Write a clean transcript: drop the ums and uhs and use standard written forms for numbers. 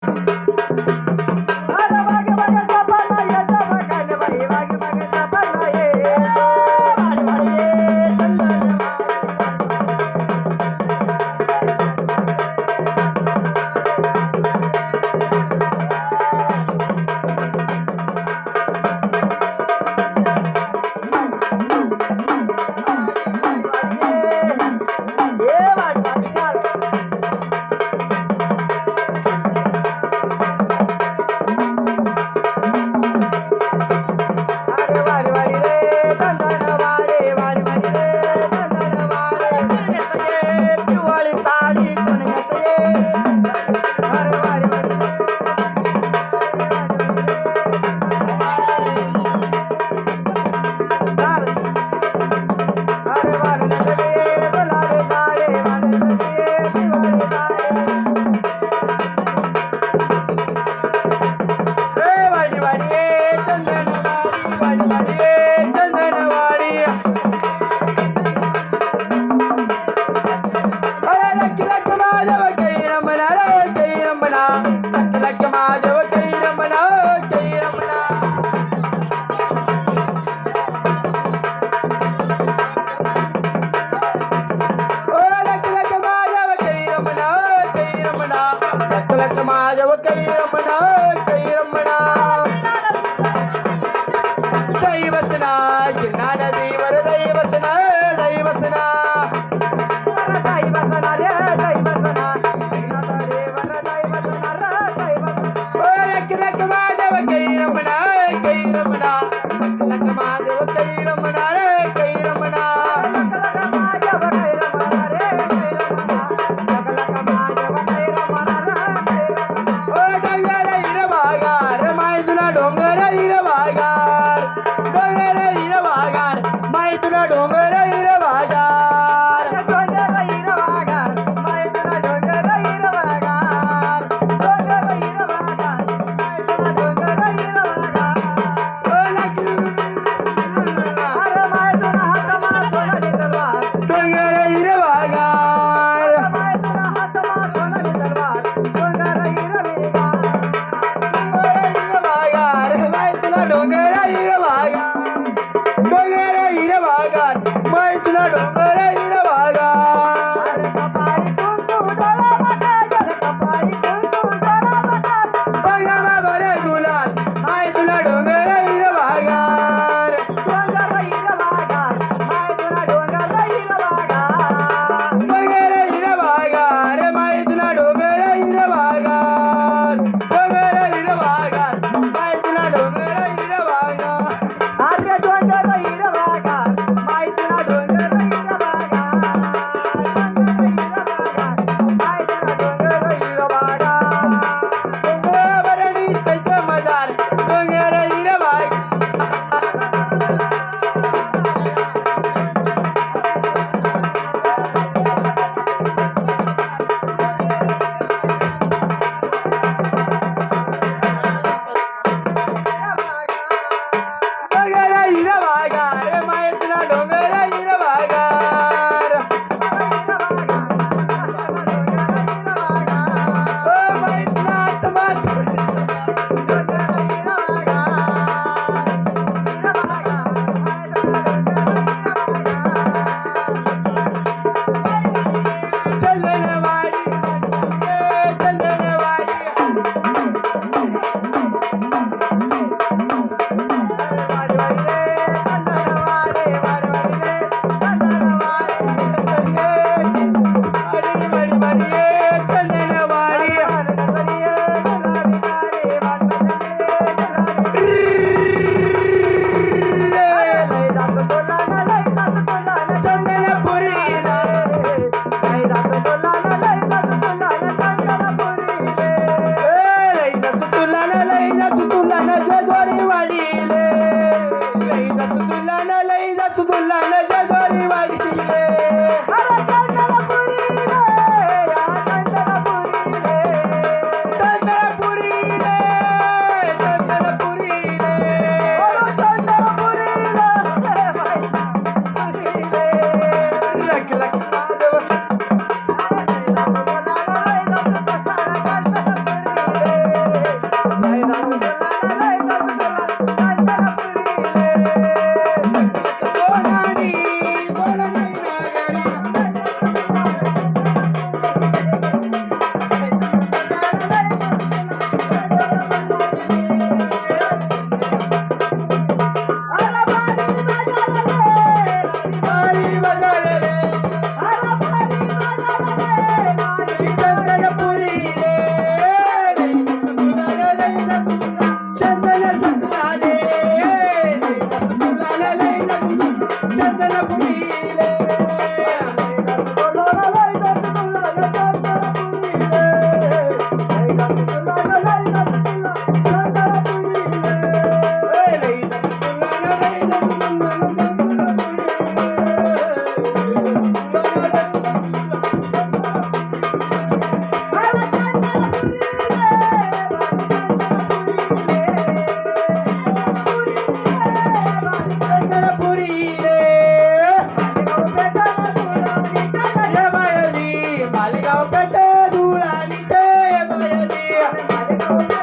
अरे वागे वागे सपना येतो बघायला बाई वागे वागे सपना येतो वाडी वाडी ये चंदन ये वाडी वाडी साल अरे वारी वारी रे चंदन वारे वारी वारी रे चंदन वारे कोण नेसये पिवळी साडी कोण नेसये अरे वारी वारी अरे वारी नजरे बोलावे सारे वाले नजरे पिवळी साडी ए वाडी वाडी ये चंदनवाडी वाडी वाडी ये चंदनवाडी अरे लक्की लक्की माझव काही रमणा रे काही रमणा लक्की लक्की माझव काही रमणा काही रमणा ओ लक्की लक्की माझव काही रमणा काही रमणा लक्की लक्की माझव काही रमणा काही रमणा जय बसना गिरना नदीवर जय बसना जय बसना जय बसना रे जय बसना गिरनाथ देवर जय बसना रे जय बसना ओ लक लक महादेव काही रमणा काही रमणा लक लक महादेव काही रमणा रे काही रमणा लक लक महादेव काही रमणा रे काही रमणा लक लक महादेव काही रमणा रे काही रमणा ओ डंगरे हिरवा हो